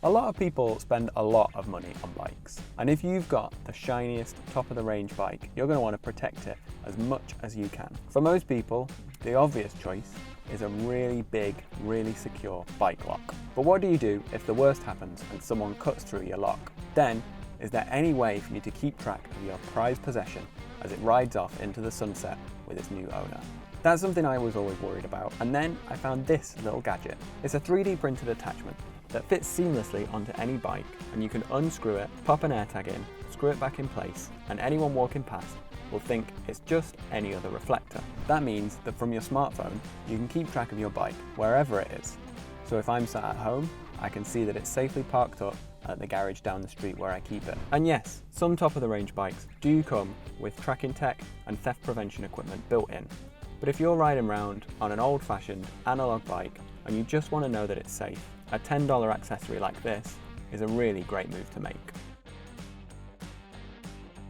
A lot of people spend a lot of money on bikes, and if you've got the shiniest, top-of-the-range bike, you're going to want to protect it as much as you can. For most people, the obvious choice is a really big, really secure bike lock. But what do you do if the worst happens and someone cuts through your lock? Then, is there any way for you to keep track of your prized possession as it rides off into the sunset with its new owner? That's something I was always worried about, and then I found this little gadget. It's a 3D printed attachment that fits seamlessly onto any bike, and you can unscrew it, pop an AirTag in, screw it back in place, and anyone walking past will think it's just any other reflector. That means that from your smartphone, you can keep track of your bike wherever it is. So if I'm sat at home, I can see that it's safely parked up at the garage down the street where I keep it. And yes, some top-of-the-range bikes do come with tracking tech and theft prevention equipment built in. But if you're riding around on an old-fashioned analog bike and you just want to know that it's safe, a $10 accessory like this is a really great move to make.